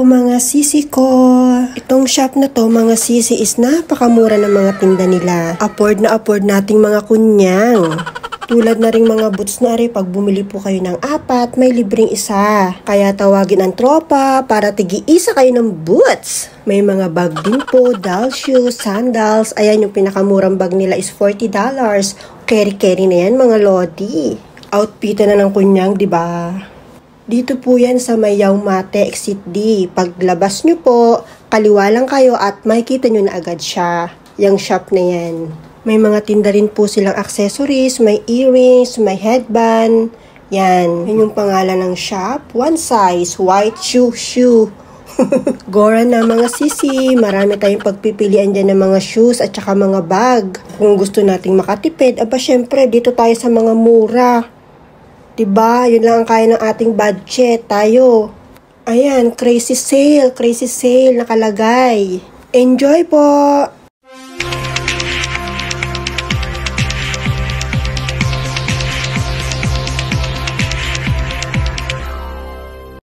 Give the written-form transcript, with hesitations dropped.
mga sisi ko. Itong shop na to mga sisi is napakamura ng mga tinda nila. Afford na afford nating mga kunyang. Tulad na rin mga boots na rin, pag bumili po kayo ng 4, may libreng isa. Kaya tawagin ang tropa para tigi-isa kayo ng boots. May mga bag din po, doll shoes, sandals. Ayan, yung pinakamurang bag nila is $40. Carry-carry na yan mga lodi. Outfit na ng kunyang, di ba? Dito po yan sa Mayaw Mate Exit D. Paglabas nyo po, kaliwa lang kayo at makikita nyo na agad siya. Yung shop na yan. May mga tinda rin po silang accessories, may earrings, may headband. Yan. Yan yung pangalan ng shop. One size, white shoe. Gora na mga sisi. Marami tayong pagpipilian dyan ng mga shoes at saka mga bag. Kung gusto nating makatipid, aba syempre dito tayo sa mga mura. Diba? Yun lang ang kaya ng ating budget. Tayo. Ayan, crazy sale nakalagay. Enjoy po!